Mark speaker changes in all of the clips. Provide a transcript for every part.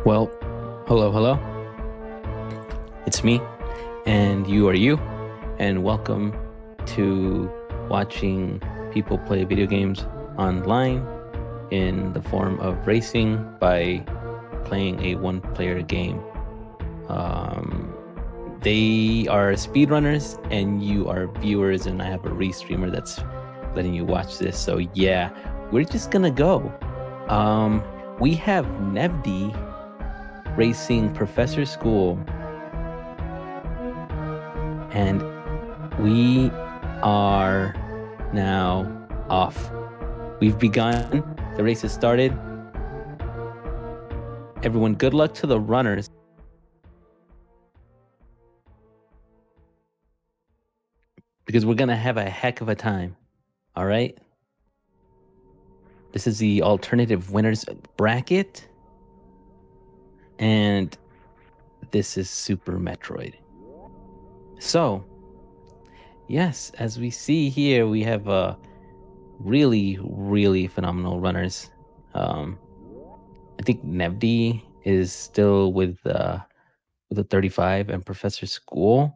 Speaker 1: Well, hello. It's me, and you are you, and welcome to watching people play video games online in the form of racing by playing a one-player game. They are speedrunners, and you are viewers, and I have a restreamer that's letting you watch this. So yeah, we're just gonna go. We have Nevdi racing ProfessorSchool, and we are now off. We've begun. The race has started. Everyone, good luck to the runners. Because we're gonna have a heck of a time. All right. This is the alternative winners bracket. And this is Super Metroid. So, yes, as we see here, we have really phenomenal runners. I think Nevdi is still with a 35, and ProfessorSchool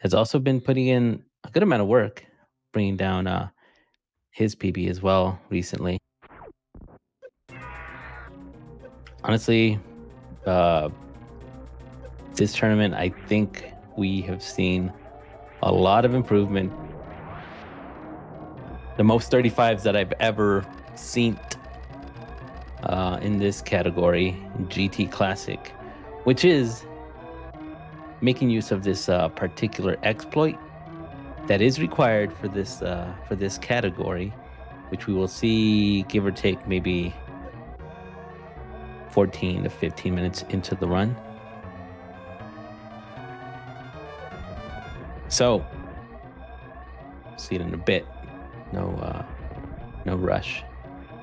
Speaker 1: has also been putting in a good amount of work, bringing down his PB as well recently. Honestly, this tournament, I think we have seen a lot of improvement. The most 35s that I've ever seen in this category, GT Classic, which is making use of this particular exploit that is required for this category, which we will see, give or take, maybe 14 to 15 minutes into the run. So, see it in a bit. No rush.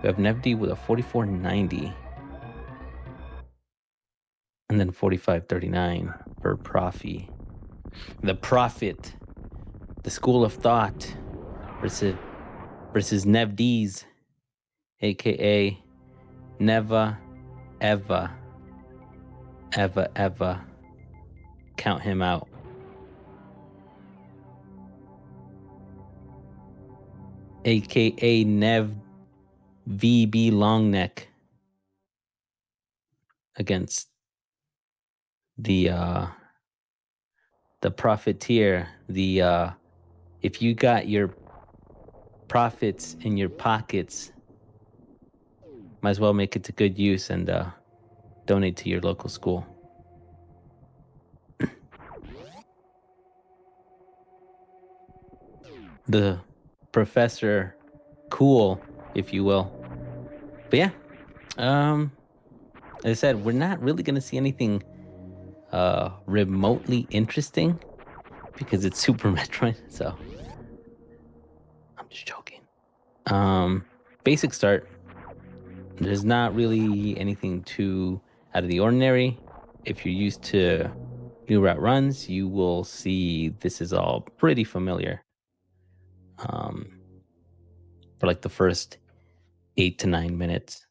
Speaker 1: We have Nevdi with a 44.90, and then 45.39 for Profi. The Prophet, the School of Thought, versus Nevdi's, aka never, ever count him out. AKA Nev VB Longneck against the Profiteer. If you got your profits in your pockets, might as well make it to good use and donate to your local school. The Professor Cool, if you will. But yeah, as I said, we're not really going to see anything remotely interesting because it's Super Metroid, so I'm just joking. Basic start. There's not really anything too out of the ordinary. If you're used to new route runs, you will see this is all pretty familiar. For like the first 8 to 9 minutes.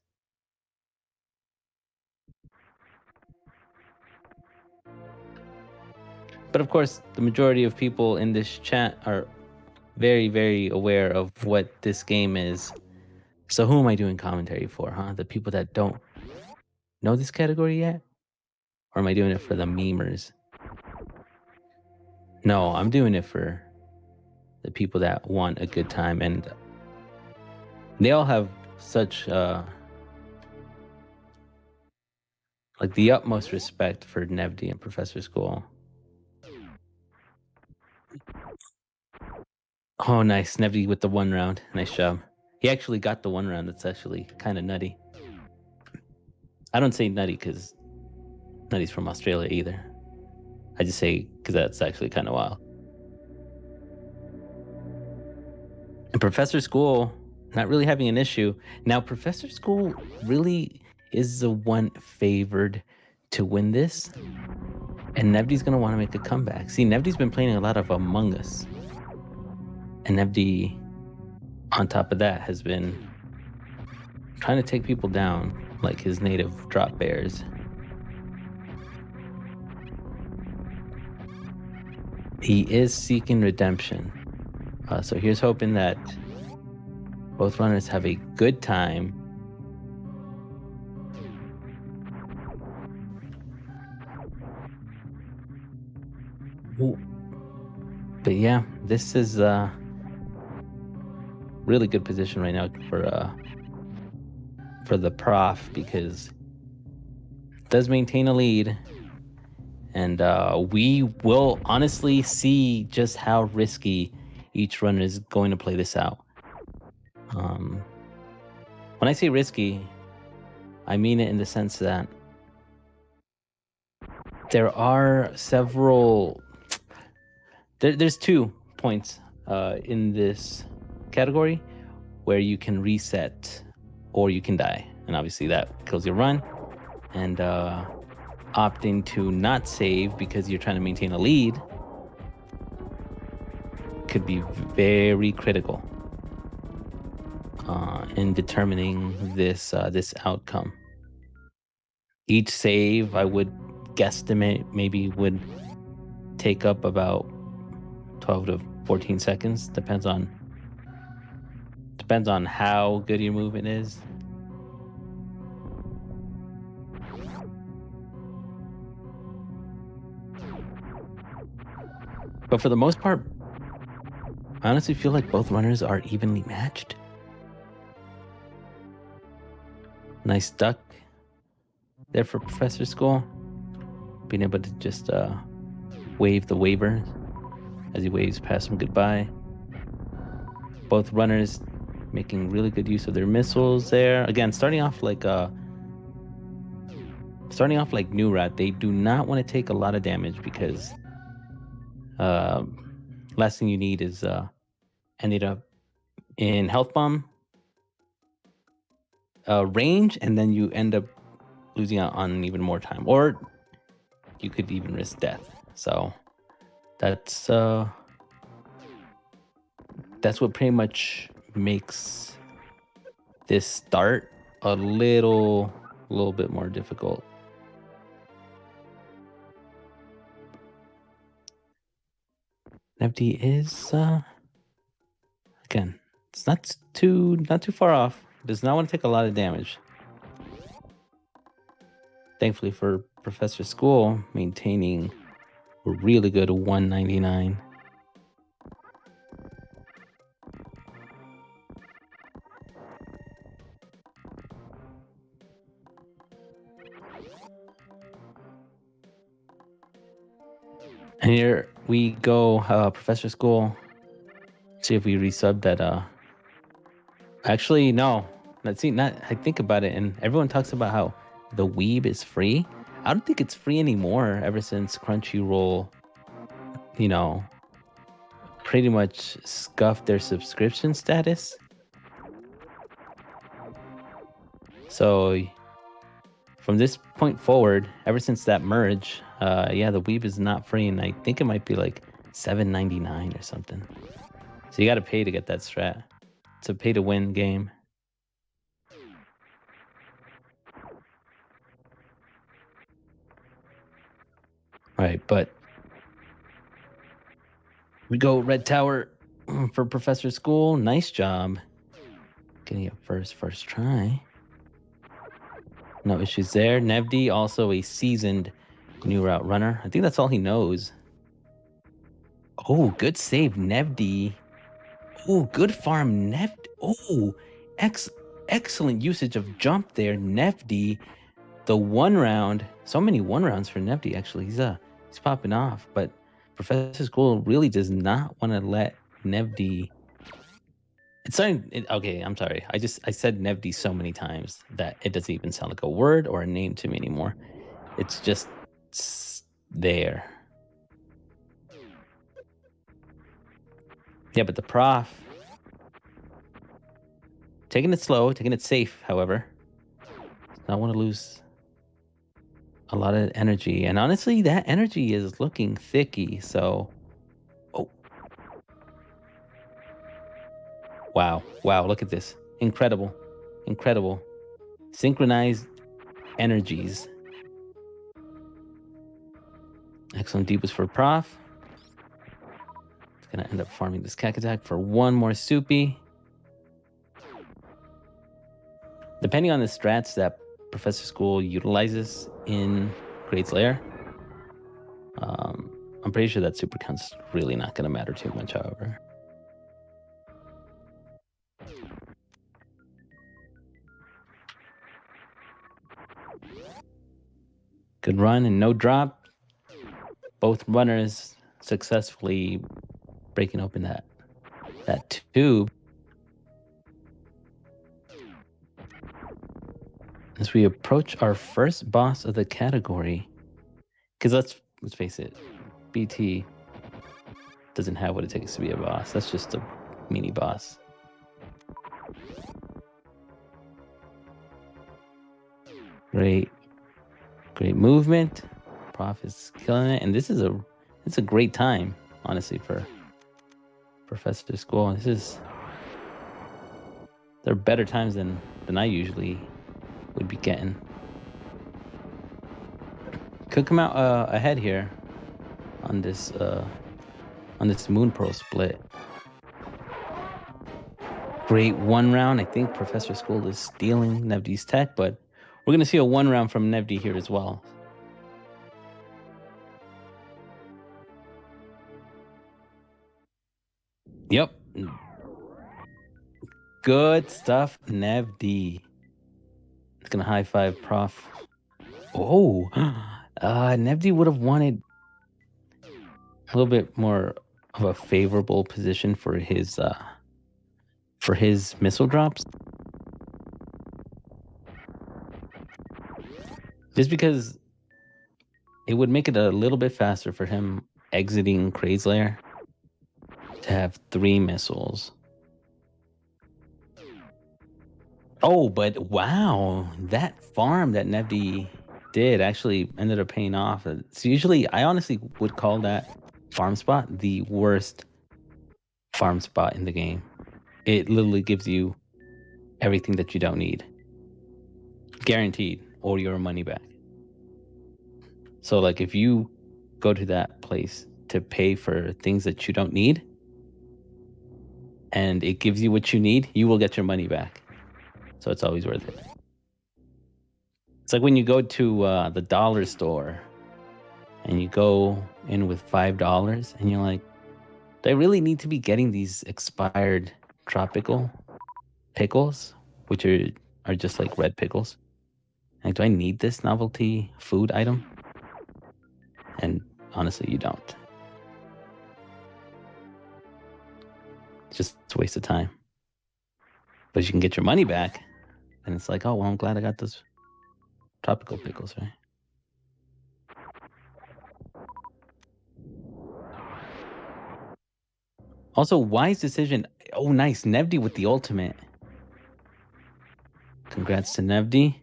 Speaker 1: But of course, the majority of people in this chat are very aware of what this game is. So who am I doing commentary for, huh? The people that don't know this category yet? Or am I doing it for the memers? No, I'm doing it for the people that want a good time, and they all have such like the utmost respect for Nevdi and ProfessorSchool. Oh, nice. Nevdi with the 1 round. Nice job. He actually got the 1 round. That's actually kind of nutty. I don't say nutty because Nutty's from Australia either. I just say because that's actually kind of wild. And ProfessorSchool not really having an issue. Now, ProfessorSchool really is the one favored to win this. And Nevdi's going to want to make a comeback. See, Nevdi's been playing a lot of Among Us. And Nevdi, on top of that, has been trying to take people down like his native drop bears. He is seeking redemption. So here's hoping that both runners have a good time. Ooh. But yeah, this is really good position right now for the prof, because it does maintain a lead, and we will honestly see just how risky each runner is going to play this out. When I say risky, I mean it in the sense that there are several. There's 2 points in this category where you can reset or you can die, and obviously that kills your run. And opting to not save because you're trying to maintain a lead could be very critical in determining this outcome. Each save, I would guesstimate, maybe would take up about 12 to 14 seconds. Depends on how good your movement is. But for the most part, I honestly feel like both runners are evenly matched. Nice duck there for ProfessorSchool. Being able to just wave the waiver as he waves past him goodbye. Both runners making really good use of their missiles there. Again, starting off like New Rat, they do not want to take a lot of damage, because last thing you need is ended up in health bomb range, and then you end up losing out on even more time, or you could even risk death. So that's what pretty much makes this start a little bit more difficult. Nevdi is again, it's not too far off. Does not want to take a lot of damage. Thankfully for ProfessorSchool, maintaining a really good 199. And here we go, ProfessorSchool. See if we resub that. Actually, no. Let's see. Not. I think about it, and everyone talks about how the Weeb is free. I don't think it's free anymore. Ever since Crunchyroll, pretty much scuffed their subscription status. So from this point forward, ever since that merge, yeah, the Weeb is not free, and I think it might be like $7.99 or something. So you got to pay to get that strat. It's a pay-to-win game. All right, but we go Red Tower for ProfessorSchool. Nice job getting it first try. No issues there. Nevdi, also a seasoned new route runner. I think that's all he knows. Oh, good save, Nevdi. Oh, good farm, Nevdi. Oh, excellent usage of jump there, Nevdi. The 1 round, so many 1 rounds for Nevdi. Actually, he's popping off. But ProfessorSchool really does not want to let Nevdi. Okay, I'm sorry. I said Nevdi so many times that it doesn't even sound like a word or a name to me anymore. It's just there. Yeah, but the prof taking it slow, taking it safe, however. Does not want to lose a lot of energy. And honestly, that energy is looking thicky, so Wow, look at this. Incredible. Synchronized energies. Excellent deep was for prof. Gonna end up farming this Cack Attack for one more soupy. Depending on the strats that Professor School utilizes in Great's Lair, I'm pretty sure that Super Count's really not going to matter too much, however. Good run and no drop. Both runners successfully breaking open that tube. As we approach our first boss of the category, because let's face it, BT doesn't have what it takes to be a boss. That's just a mini boss. Great movement. Prof is killing it, and it's a great time, honestly, for Professor School. There are better times than I usually would be getting. Could come out ahead here on this Moon Pearl split. Great one round. I think Professor School is stealing Nevdi's tech, but we're gonna see a one round from Nevdi here as well. Yep. Good stuff, Nevdi. It's gonna high five Prof. Oh, Nevdi would have wanted a little bit more of a favorable position for his missile drops. Just because it would make it a little bit faster for him exiting Kraid's Lair to have 3 missiles. Oh, but wow, that farm that Nevdi did actually ended up paying off. So usually, I honestly would call that farm spot the worst farm spot in the game. It literally gives you everything that you don't need. Guaranteed, or your money back. So like if you go to that place to pay for things that you don't need, and it gives you what you need, you will get your money back. So it's always worth it. It's like when you go to the dollar store and you go in with $5 and you're like, do I really need to be getting these expired tropical pickles, which are just like red pickles? Like, do I need this novelty food item? And honestly, you don't. It's just a waste of time. But you can get your money back, and it's like, oh, well, I'm glad I got those tropical pickles, right? Also, wise decision. Oh, nice. Nevdi with the ultimate. Congrats to Nevdi.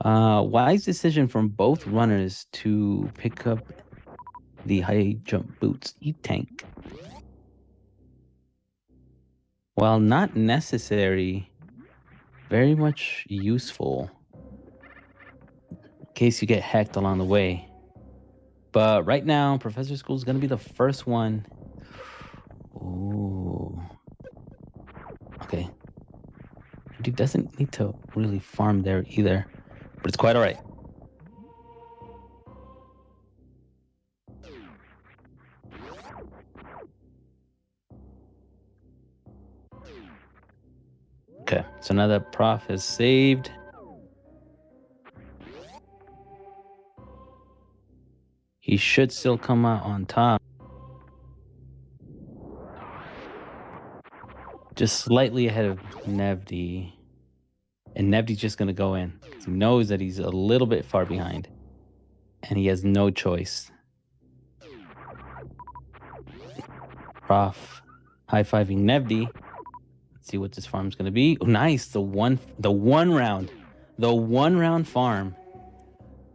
Speaker 1: Wise decision from both runners to pick up the high jump boots E-Tank. While not necessary, very much useful in case you get hacked along the way. But right now, Professor School is going to be the first one. Ooh. Okay. He doesn't need to really farm there either, but it's quite all right. Okay, so now that Prof has saved, he should still come out on top. Just slightly ahead of Nevdi. And Nevdi's just going to go in. He knows that he's a little bit far behind. And he has no choice. Prof high-fiving Nevdi. Let's see what this farm's going to be. Oh, nice. The one round farm.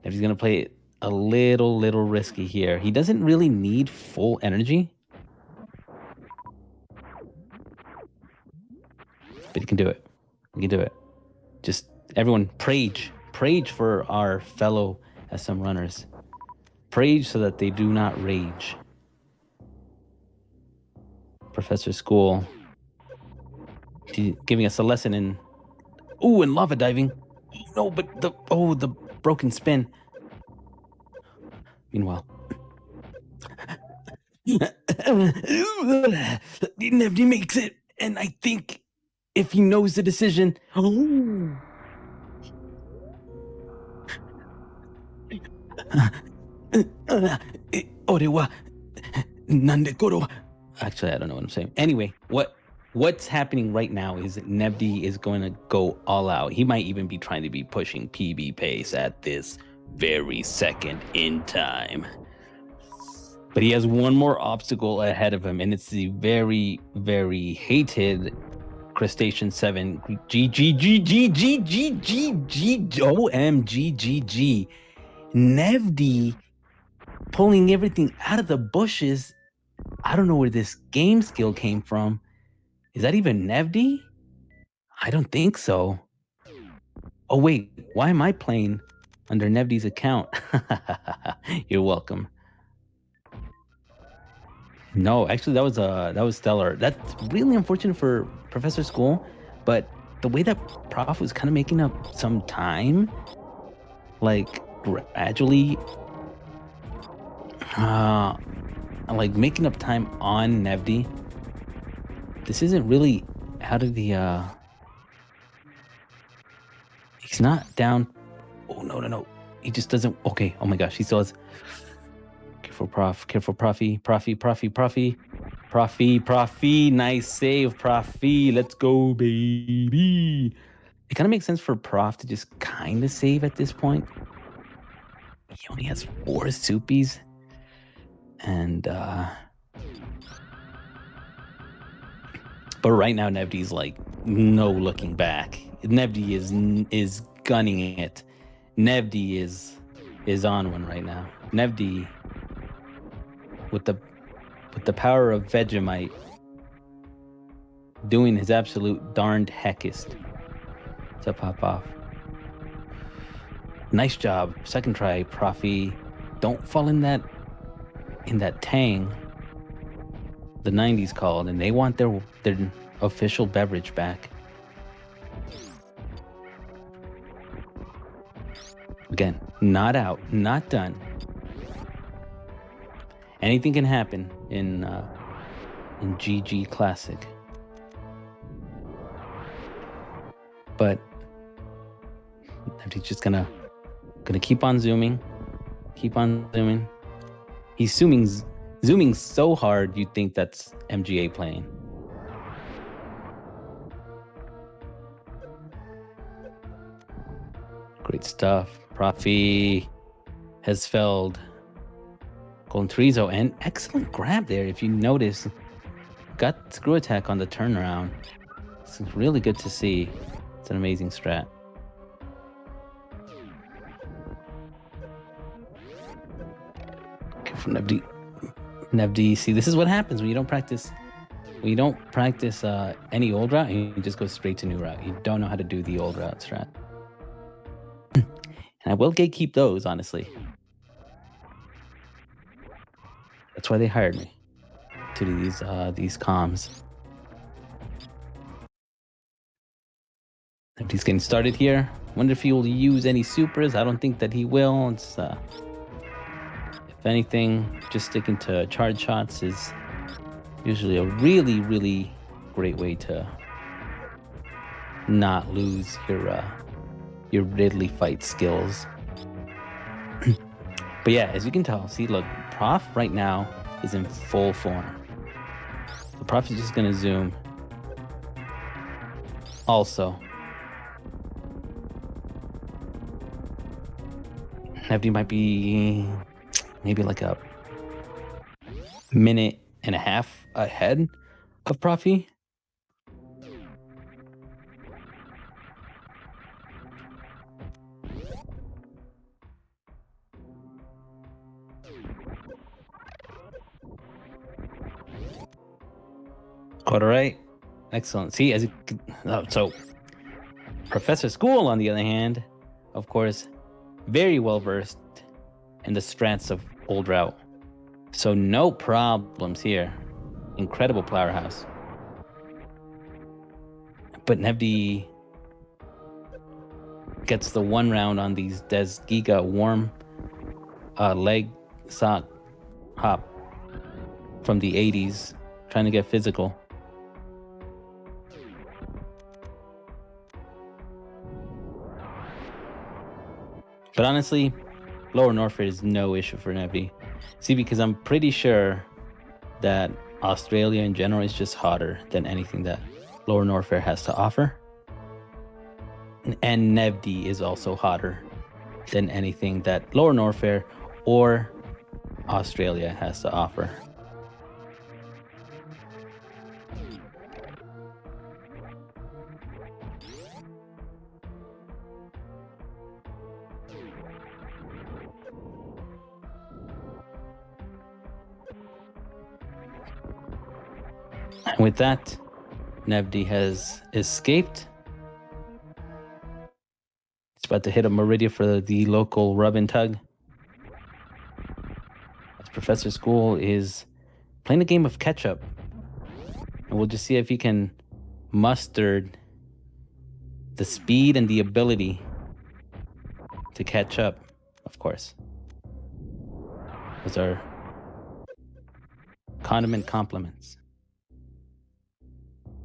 Speaker 1: Nevdi's going to play it a little risky here. He doesn't really need full energy. But he can do it. He can do it. Just everyone prage for our fellow SM runners. Prage so that they do not rage. Professor School. She's giving us a lesson in lava diving. No, but the broken spin. Meanwhile, Nevdi makes it, and I think if he knows the decision, Orewa Nandekoro. Actually, I don't know what I'm saying. Anyway, what's happening right now is Nevdi is going to go all out. He might even be trying to be pushing PB pace at this very second in time. But he has one more obstacle ahead of him, and it's the very, very hated Crustacean 7 OMGGG. Nevdi pulling everything out of the bushes. I don't know where this game skill came from. Is that even Nevdi? I don't think so. Oh wait, why am I playing under Nevdi's account? You're welcome. No, actually that was stellar. That's really unfortunate for Professor School, but the way that Prof was kind of making up some time, like gradually like making up time on Nevdi. This isn't really out of the he's not down. Oh no. He just doesn't. Okay, oh my gosh, he still has. Careful, Prof. Careful, Profy. Nice save, Profy. Let's go, baby. It kind of makes sense for Prof to just kind of save at this point. He only has 4 soupies. And, but right now, Nevdi's like, no looking back. Nevdi is gunning it. Nevdi is on one right now. Nevdi, with the power of Vegemite, doing his absolute darned heckest to pop off. Nice job. Second try, Profy. Don't fall in that tang. The 90s called, and they want their official beverage back. Again, not out, not done. Anything can happen in GG Classic. But he's just gonna keep on zooming. He's zooming so hard you'd think that's MGA playing. Great stuff. Profy has felled Golden Chorizo, and excellent grab there. If you notice, got screw attack on the turnaround. It's really good to see. It's an amazing strat. Careful, Nevdi. See, this is what happens when you don't practice. When you don't practice any old route, and you just go straight to new route. You don't know how to do the old route strat. And I will gatekeep those, honestly. That's why they hired me to do these comms. If he's getting started here, wonder if he will use any supers. I don't think that he will. It's if anything, just sticking to charge shots is usually a really, really great way to not lose your Ridley fight skills. But yeah, as you can tell, see, look, Prof right now is in full form. The Prof is just gonna zoom. Also, Nevdi might be maybe like a minute and a half ahead of Profy. All right, excellent. See, as so Professor School, on the other hand, of course, very well versed in the strats of old route, so no problems here. incredible powerhouse. But Nevdi gets the one round on these Des Giga warm leg sock hop from the 80s, trying to get physical. But honestly, Lower Norfolk is no issue for Nevdi. See, because I'm pretty sure that Australia in general is just hotter than anything that Lower Norfolk has to offer. And Nevdi is also hotter than anything that Lower Norfolk or Australia has to offer. And with that, Nevdi has escaped. It's about to hit a Meridia for the local rub and tug. As ProfessorSchool is playing a game of catch up. And we'll just see if he can muster the speed and the ability to catch up, of course. Those are condiment compliments.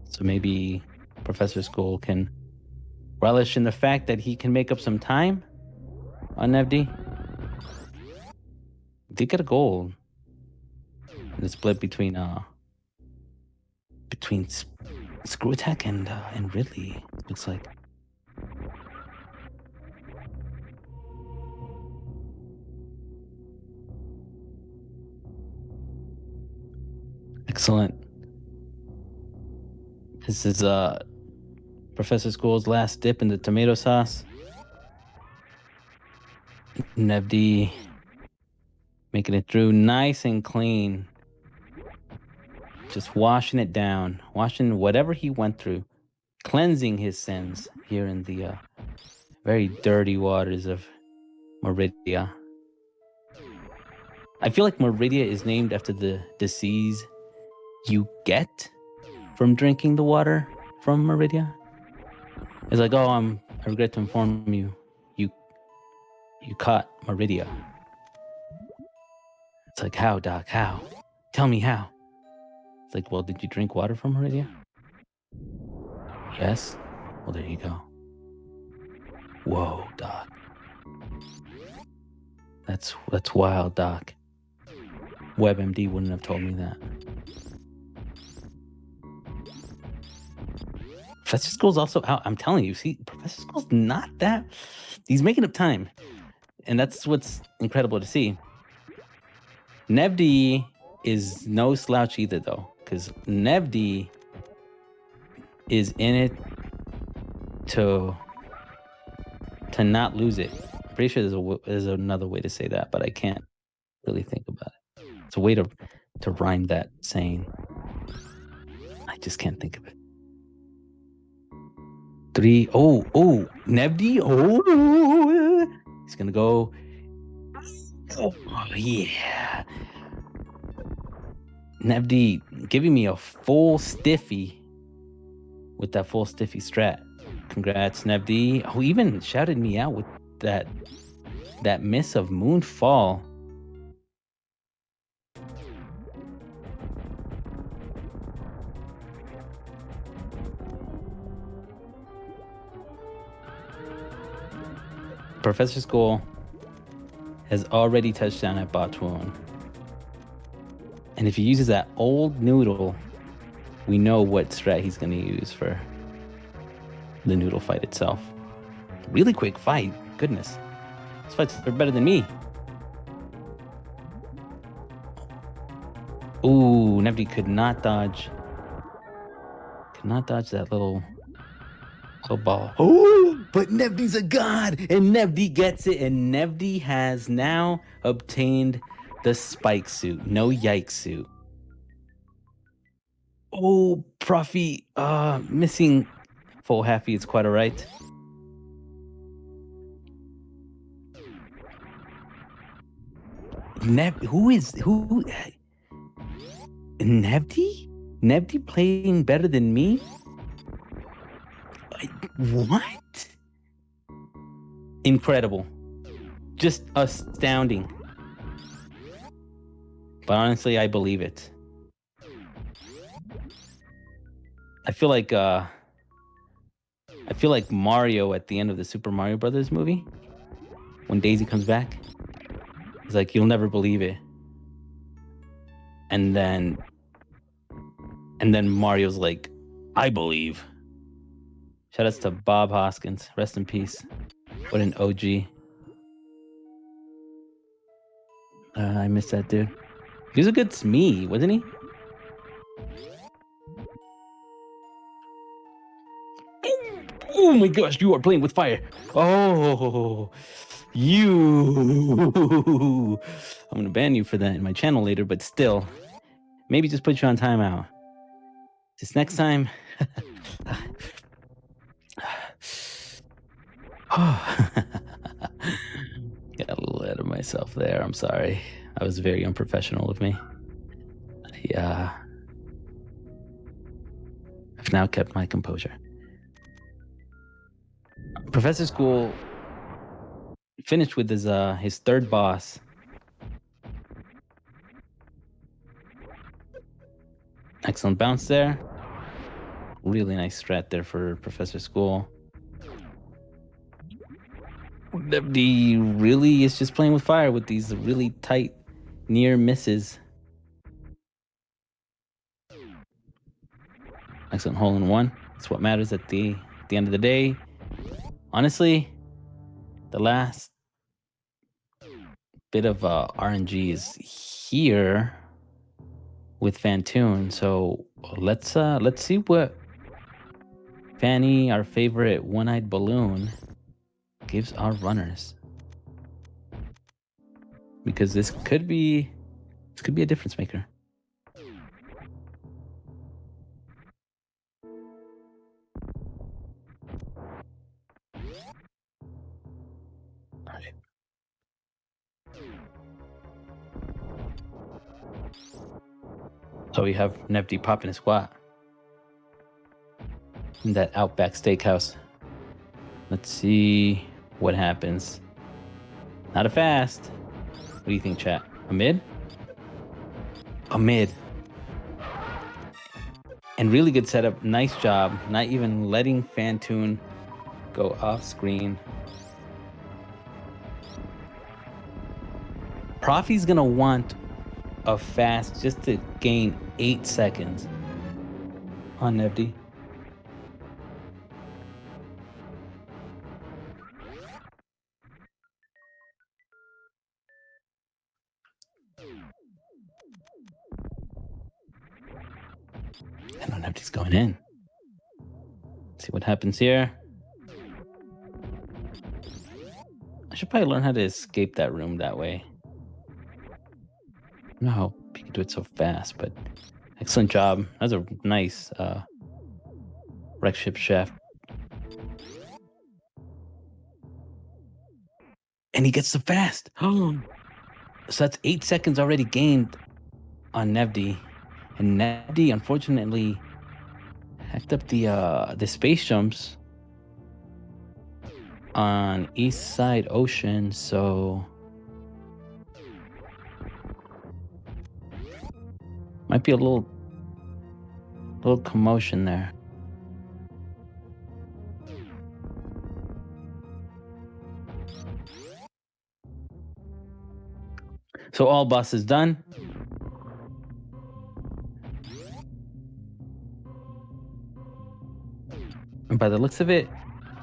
Speaker 1: So maybe ProfessorSchool can relish in the fact that he can make up some time on Nevdi. Did get a goal in the split between Screw Attack and Ridley, looks like. Excellent. This is ProfessorSchool's last dip in the tomato sauce. Nevdi making it through nice and clean. Just washing it down, washing whatever he went through, cleansing his sins here in the very dirty waters of Meridia. I feel like Meridia is named after the disease you get from drinking the water from Meridia. It's like, oh, I regret to inform you, you caught Meridia. It's like, how, Doc? How? Tell me how. It's like, well, did you drink water from Meridia? Yes. Well, there you go. Whoa, Doc. That's wild, Doc. WebMD wouldn't have told me that. ProfessorSchool's also out. I'm telling you, see, ProfessorSchool's not that. He's making up time. And that's what's incredible to see. Nevdi is no slouch either, though, because Nevdi is in it to not lose it. I'm pretty sure there's another way to say that, but I can't really think about it. It's a way to rhyme that saying. I just can't think of it. 3. Oh, Nevdi. Oh, he's gonna go. Oh, yeah. Nevdi giving me a full stiffy with that full stiffy strat. Congrats, Nevdi. Who even shouted me out with that miss of Moonfall. ProfessorSchool has already touched down at Botwoon. And if he uses that old noodle, we know what strat he's going to use for the noodle fight itself. Really quick fight. Goodness. These fights are better than me. Ooh, Nevdi could not dodge. Could not dodge that little ball. Oh, but Nevdi's a god, and Nevdi gets it, and Nevdi has now obtained the spike suit. No yikes suit. Oh, Profi, missing full halfie is quite alright. who Nevdi? Nevdi playing better than me? What? Incredible. Just astounding. But honestly, I believe it. I feel like Mario at the end of the Super Mario Brothers movie when Daisy comes back. He's like, "You'll never believe it." And then Mario's like, "I believe." Shout outs to Bob Hoskins. Rest in peace. What an OG. I miss that dude. He was a good Smee, wasn't he? Oh my gosh, you are playing with fire. Oh, you. I'm going to ban you for that in my channel later, but still, maybe just put you on timeout. Just next time. Got a little ahead of myself there. I'm sorry. I was very unprofessional of me. I've now kept my composure. Professor School finished with his third boss. Excellent bounce there. Really nice strat there for Professor School. Nevdi really is just playing with fire with these really tight near misses. Excellent hole in one. That's what matters at the end of the day. Honestly, the last bit of RNG is here with Fantoon. So let's see what Fanny, our favorite one-eyed balloon, gives our runners. Because this could be a difference maker. All right. So we have Nevdi popping a squat in that Outback Steakhouse. Let's see what happens. Not a fast. What do you think, chat? A mid? A mid. And really good setup. Nice job. Not even letting Fantoon go off screen. Profi's gonna want a fast just to gain 8 seconds on Nevdi. I don't know if he's going in. Let's see what happens here. I should probably learn how to escape that room that way. I don't know how he can do it so fast, but excellent job. That was a nice wreck ship chef. And he gets the fast. So that's 8 seconds already gained on Nevdi. And Nevdi, unfortunately, hacked up the space jumps on East Side Ocean, so might be a little commotion there. So all bosses done. And by the looks of it,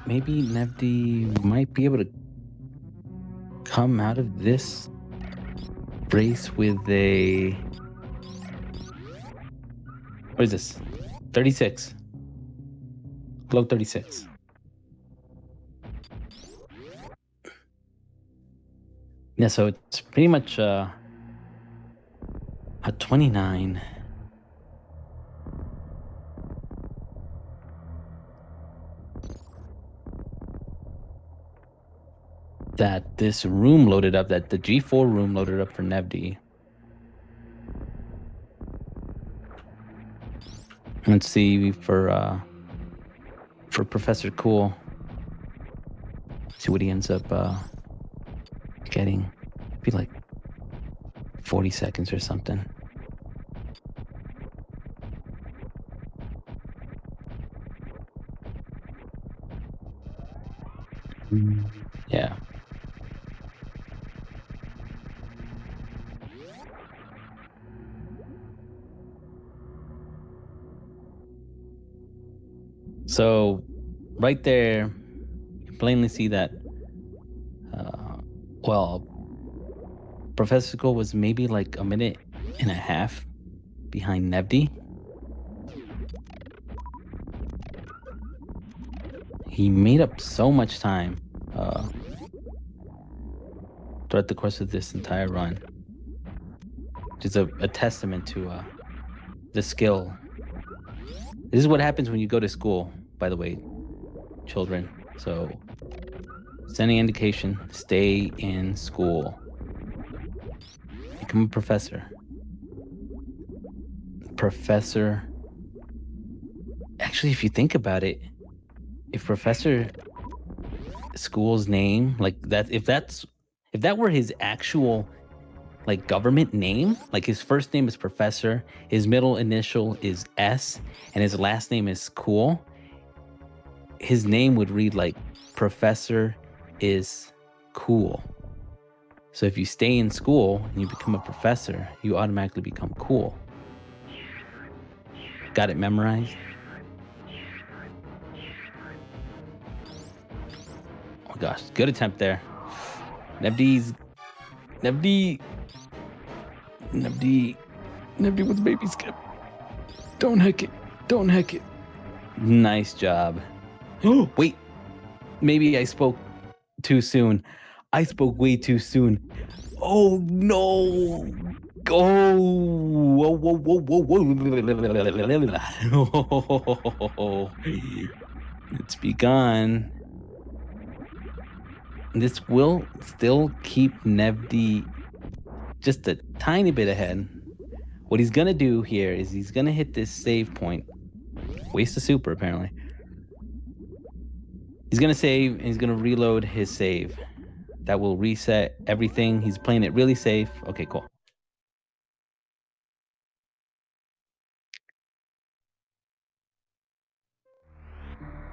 Speaker 1: maybe Nevdi might be able to come out of this race with a... What is this? 36. Low 36. Yeah, so it's pretty much a 29. That this room loaded up, that the G4 room loaded up for Nevdi. Let's see for Professor Cool. See what he ends up getting. Be like 40 seconds or something. Yeah. So right there, you can plainly see that, uh, well, Professor School was maybe like a minute and a half behind Nevdi. He made up so much time throughout the course of this entire run. Just a testament to the skill. This is what happens when you go to school, by the way, children. So, sending indication, stay in school. Become a professor. Professor. Actually, if you think about it, if Professor School's name, like that, if that were his actual like government name, like his first name is Professor, his middle initial is S, and his last name is Cool, his name would read like Professor is Cool. So if you stay in school and you become a professor, you automatically become cool. Got it memorized? Oh my gosh, good attempt there. Nevdi, Nevdi, Nevdi with the baby skip. Don't heck it. Don't heck it. Nice job. Oh, wait. Maybe I spoke too soon. I spoke way too soon. Oh, no. Oh, whoa, whoa, whoa, whoa, whoa. It's begun. This will still keep Nevdi just a tiny bit ahead. What he's going to do here is he's going to hit this save point. Waste of super, apparently. He's going to save and he's going to reload his save. That will reset everything. He's playing it really safe. Okay, cool.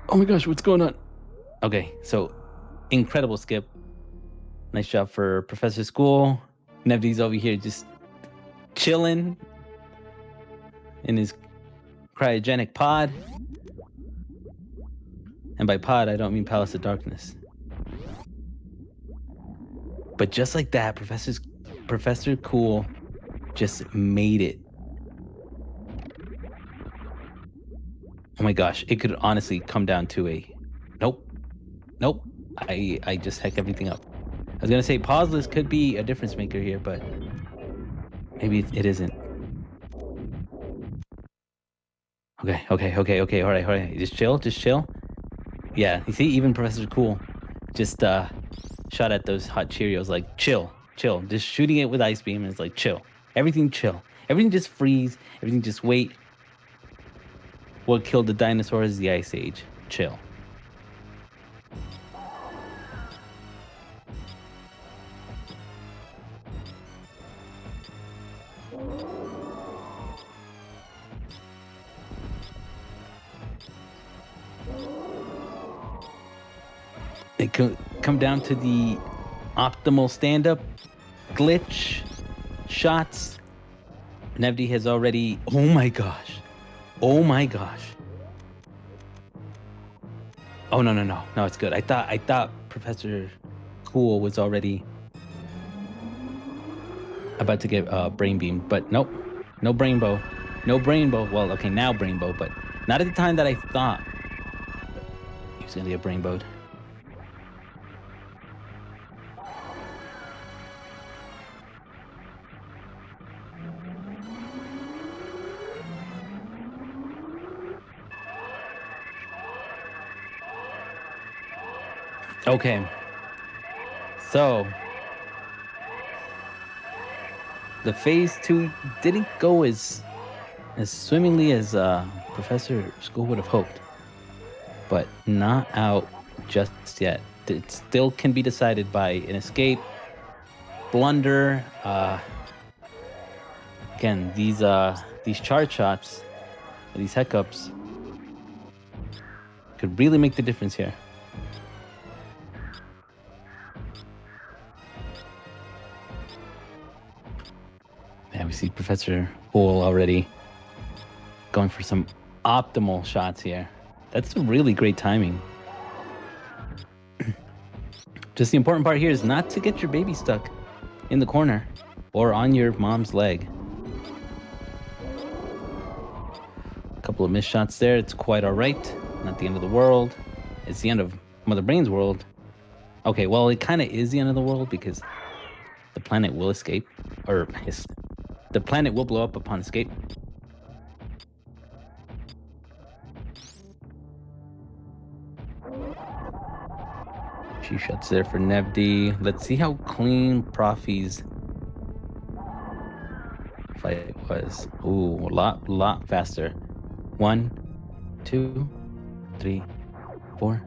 Speaker 1: Oh my gosh, what's going on? Okay, so incredible skip. Nice job for Professor School. Nevdi's over here just chilling in his cryogenic pod. And by pod, I don't mean Palace of Darkness. But just like that, Professor Cool just made it. Oh my gosh, it could honestly come down to a nope. Nope. I just heck everything up. I was gonna say pauseless could be a difference maker here, but maybe it isn't. Okay. All right. Just chill. Yeah, you see, even Professor Cool just shot at those hot Cheerios like chill. Just shooting it with ice beam and it's like chill. Everything chill. Everything just freeze. Everything just wait. What killed the dinosaurs is the Ice Age. Chill. It could come down to the optimal stand-up glitch shots. Nevdi has already. Oh my gosh. Oh no, it's good. I thought Professor Cool was already about to get brain beam, but nope. No brainbow. Well, okay, now brainbow, but not at the time that I thought he was gonna get brainbowed. Okay. So the phase 2 didn't go as as swimmingly as Professor School would have hoped, but not out just yet. It still can be decided by an escape, blunder. Again, these charge shots, these hiccups, could really make the difference here. Yeah, we see Professor Poole already going for some optimal shots here. That's really great timing. Just the important part here is not to get your baby stuck in the corner or on your mom's leg. A couple of missed shots there. It's quite all right. Not the end of the world. It's the end of Mother Brain's world. Okay, well, it kind of is the end of the world because the planet will escape, or the planet will blow up upon escape. She shuts there for Nevdi. Let's see how clean Profi's fight was. Ooh, a lot faster. 1, 2, 3, 4,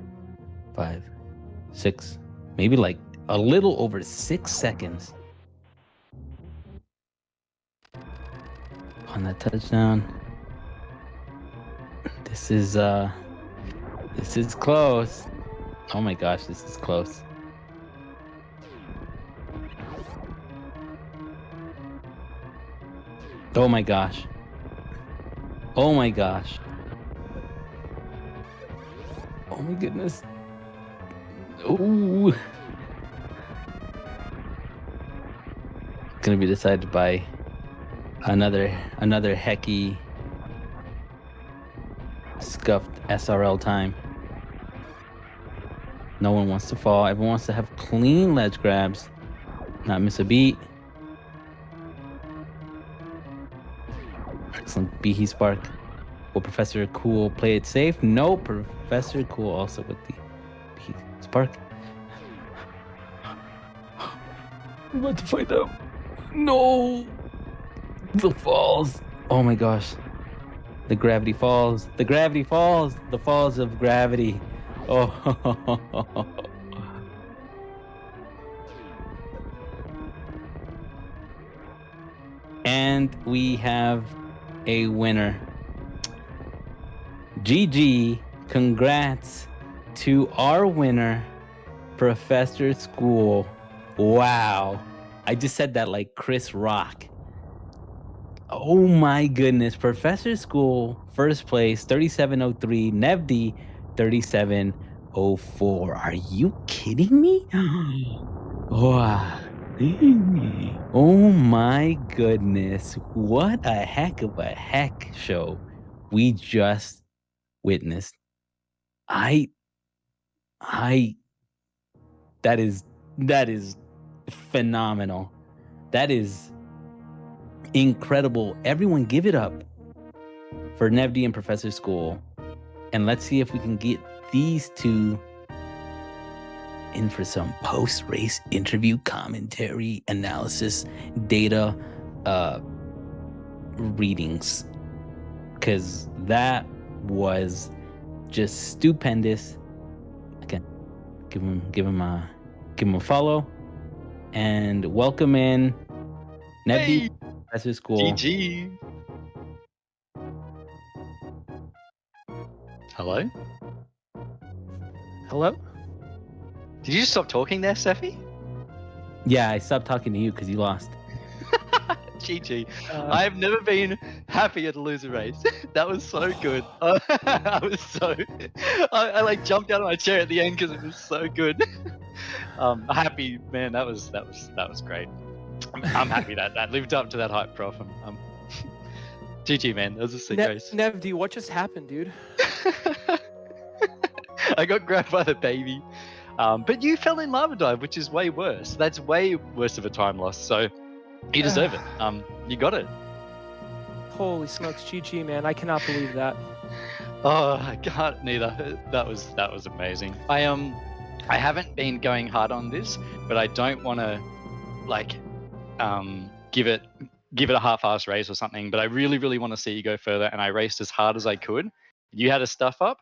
Speaker 1: 5, 6, maybe like a little over 6 seconds on that touchdown. This is close. Oh my gosh, this is close. Oh my gosh. Oh my gosh. Oh my goodness. Ooh. Gonna be decided by another hecky scuffed SRL time. No one wants to fall. Everyone wants to have clean ledge grabs, not miss a beat. Excellent Behe Spark. Will Professor Cool play it safe? No, Professor Cool also with the Behe Spark. I'm about to find out. No! The falls. Oh my gosh. The gravity falls. The gravity falls. The falls of gravity. Oh. And we have a winner. GG. Congrats to our winner, Professor School. Wow. I just said that like Chris Rock. Oh my goodness. Professor School, first place, 3703. Nevdi, 3704. Are you kidding me? Wow. Oh my goodness. What a heck of a heck show we just witnessed. That is phenomenal. That is incredible. Everyone give it up for Nevdi and Professor School. And let's see if we can get these two in for some post-race interview commentary, analysis, data, readings. Because that was just stupendous. Again, give him a follow and welcome in Nevdi,
Speaker 2: Hey,
Speaker 1: Professor School.
Speaker 2: GG. Hello?
Speaker 3: Hello?
Speaker 2: Did you just stop talking there, Sephi?
Speaker 1: Yeah, I stopped talking to you because you lost.
Speaker 2: GG. I've never been happy at a loser race. That was so good. I was so... I like jumped out of my chair at the end because it was so good. Happy, man. That was great. I'm happy that lived up to that hype, Prof. GG, man. That was a sick race.
Speaker 3: Nevdi, what just happened, dude?
Speaker 2: I got grabbed by the baby. But you fell in lava dive, which is way worse. That's way worse of a time loss. So you deserve it. You got it.
Speaker 3: Holy smokes, GG, man. I cannot believe that.
Speaker 2: Oh, I can't neither. That was amazing. I haven't been going hard on this, but I don't want to like give it give it a half-ass race or something, but I really, really want to see you go further. And I raced as hard as I could. You had a stuff up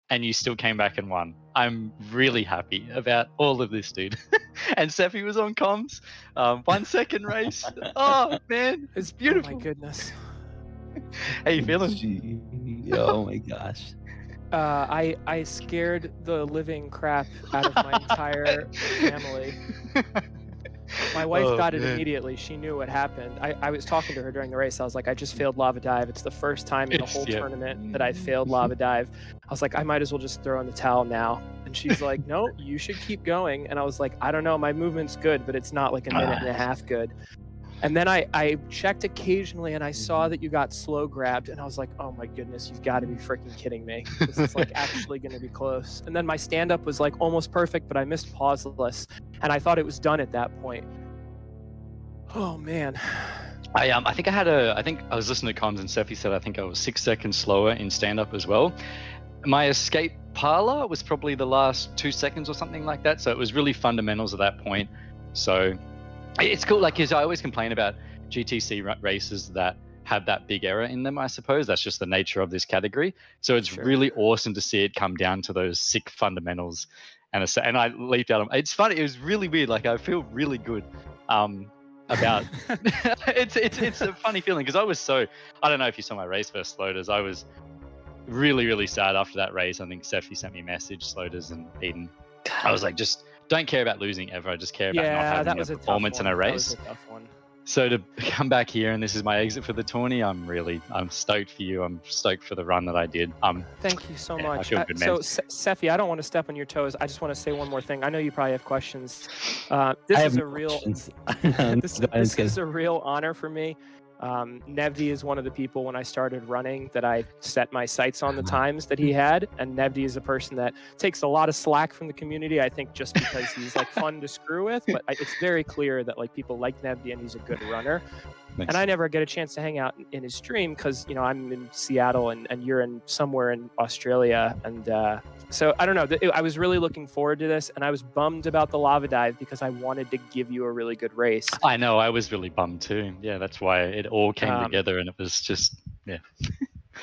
Speaker 2: and you still came back and won. I'm really happy about all of this, dude. And Sephi was on comms. 1 second race. Oh, man. It's
Speaker 3: Oh
Speaker 2: beautiful.
Speaker 3: my goodness.
Speaker 2: How you feeling?
Speaker 1: Gee, oh my gosh.
Speaker 3: I scared the living crap out of my entire family. My wife
Speaker 2: Oh,
Speaker 3: got it
Speaker 2: man.
Speaker 3: immediately. She knew what happened. I was talking to her during the race. I was like, I just failed lava dive. It's the first time in the whole tournament that I failed lava dive. I was like, I might as well just throw in the towel now. And she's like, no, you should keep going. And I was like, I don't know. My movement's good, but it's not like a minute and a half good. And then I checked occasionally and I saw that you got slow grabbed and I was like, oh my goodness, you've got to be freaking kidding me. This is like actually going to be close. And then my stand up was like almost perfect, but I missed pauseless and I thought it was done at that point. Oh man.
Speaker 2: I think I was listening to comms and Sephi said I think I was 6 seconds slower in stand up as well. My escape parlor was probably the last 2 seconds or something like that. So it was really fundamentals at that point. So it's cool, like, because I always complain about GTC races that have that big error in them, I suppose. That's just the nature of this category. So it's really awesome to see it come down to those sick fundamentals. And I leaped out. It's funny. It was really weird. Like, I feel really good about it's a funny feeling because I don't know if you saw my race versus Sloaters. I was really, really sad after that race. I think Sephi sent me a message, Sloaters and Eden. I was like, just don't care about losing ever. I just care about not having a performance in a race.
Speaker 3: That was a tough one.
Speaker 2: So to come back here and this is my exit for the tourney, I'm stoked for you. I'm stoked for the run that I did.
Speaker 3: Thank you so much.
Speaker 2: I feel good, man.
Speaker 3: So Sephi, I don't want to step on your toes. I just want to say one more thing. I know you probably have questions. This is a real honor for me. Nevdi is one of the people when I started running that I set my sights on the times that he had, and Nevdi is a person that takes a lot of slack from the community, I think just because he's like fun to screw with, but it's very clear that like people like Nevdi and he's a good runner. Thanks. And I never get a chance to hang out in his stream because I'm in Seattle and you're in somewhere in Australia, and so I don't know. I was really looking forward to this, and I was bummed about the lava dive because I wanted to give you a really good race.
Speaker 2: I know, I was really bummed too. Yeah, that's why it all came together, and it was just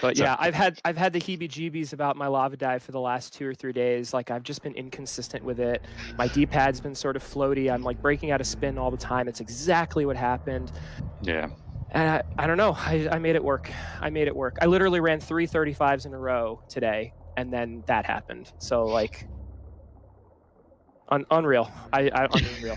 Speaker 3: But yeah, I've had the heebie-jeebies about my lava dive for the last 2 or 3 days. Like I've just been inconsistent with it. My D-pad's been sort of floaty. I'm like breaking out of spin all the time. It's exactly what happened.
Speaker 2: Yeah.
Speaker 3: And I don't know. I made it work. I literally ran 3 35s in a row today, and then that happened. So like, unreal. Unreal.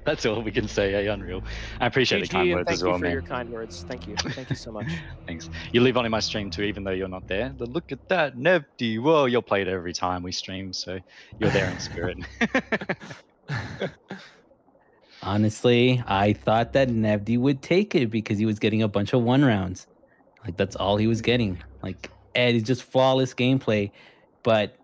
Speaker 2: That's all we can say. Unreal. I appreciate the kind words as well, man.
Speaker 3: Thank you for your kind words. Thank you. Thank you so much.
Speaker 2: Thanks. You live on in my stream too, even though you're not there. But look at that, Nevdi. Whoa, you'll play it every time we stream, so you're there in spirit.
Speaker 1: Honestly, I thought that Nevdi would take it because he was getting a bunch of 1 rounds. Like that's all he was getting. Like, and it's just flawless gameplay. But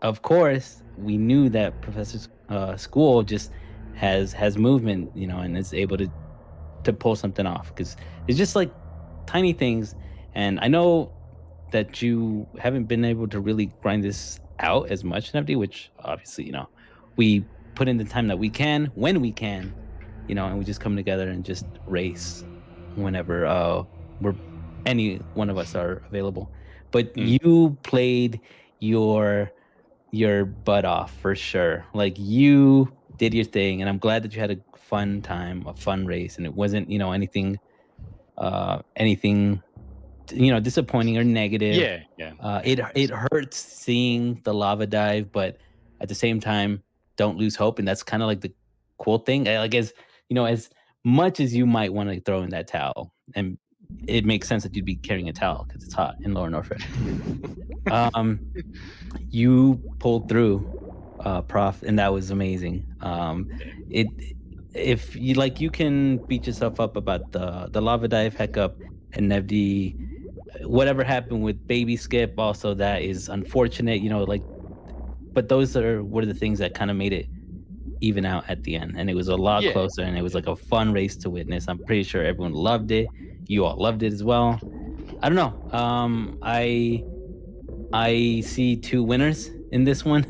Speaker 1: of course, we knew that ProfessorSchool just has movement, and is able to pull something off because it's just like tiny things. And I know that you haven't been able to really grind this out as much, Nevdi, which obviously, we put in the time that we can when we can, and we just come together and just race whenever any one of us are available. But you played your butt off for sure. Like you did your thing, and I'm glad that you had a fun time, a fun race, and it wasn't anything disappointing or negative.
Speaker 2: Yeah.
Speaker 1: It hurts seeing the lava dive, but at the same time, don't lose hope. And that's kind of like the cool thing. Like as much as you might want to throw in that towel, and it makes sense that you'd be carrying a towel because it's hot in Lower Norfolk. You pulled through, Prof, and that was amazing. If you can beat yourself up about the lava dive heck up and Nevdi, whatever happened with baby skip, also that is unfortunate, but those were the things that kind of made it even out at the end, and it was a lot closer, and it was like a fun race to witness. I'm pretty sure everyone loved it. You all loved it as well. I don't know. I see 2 winners in this one.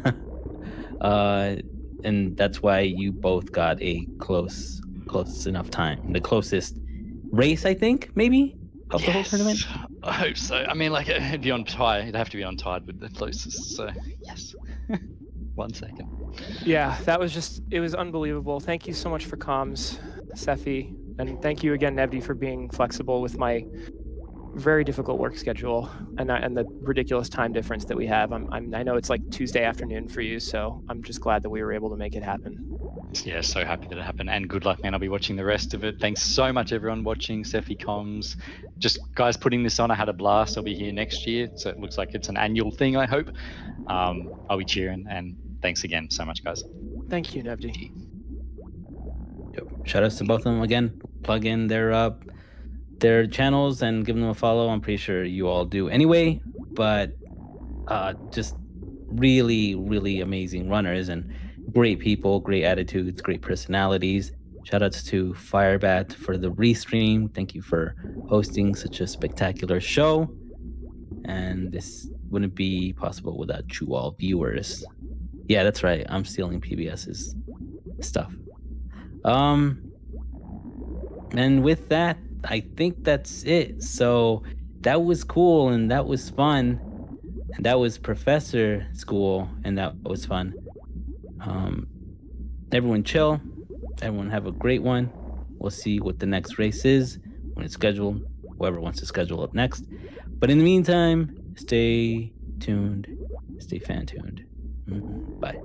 Speaker 1: And that's why you both got a close enough time. The closest race, I think, maybe, of the whole tournament.
Speaker 2: I hope so. I mean, like, it'd be on tie. It'd have to be on tied with the closest. So yes. 1 second.
Speaker 3: Yeah, that was it was unbelievable. Thank you so much for comms, Sefi, and thank you again, Nevdi, for being flexible with my very difficult work schedule and the ridiculous time difference that we have. I know it's like Tuesday afternoon for you, so I'm just glad that we were able to make it happen.
Speaker 2: Yeah, so happy that it happened, and good luck, man. I'll be watching the rest of it. Thanks so much, everyone watching Sefi Comms. Just guys putting this on. I had a blast. I'll be here next year, so it looks like it's an annual thing, I hope. I'll be cheering, and thanks again so much, guys.
Speaker 3: Thank you, Nevdi.
Speaker 1: Yep. Shout outs to both of them again. Plug in their channels and give them a follow. I'm pretty sure you all do anyway, but just really, really amazing runners and great people, great attitudes, great personalities. Shout outs to Firebat for the restream. Thank you for hosting such a spectacular show. And this wouldn't be possible without you all viewers. Yeah, that's right. I'm stealing PBS's stuff. And with that, I think that's it. So that was cool and that was fun. And that was Professor School and that was fun. Everyone chill. Everyone have a great one. We'll see what the next race is when it's scheduled. Whoever wants to schedule up next. But in the meantime, stay tuned. Stay fan tuned. Bye.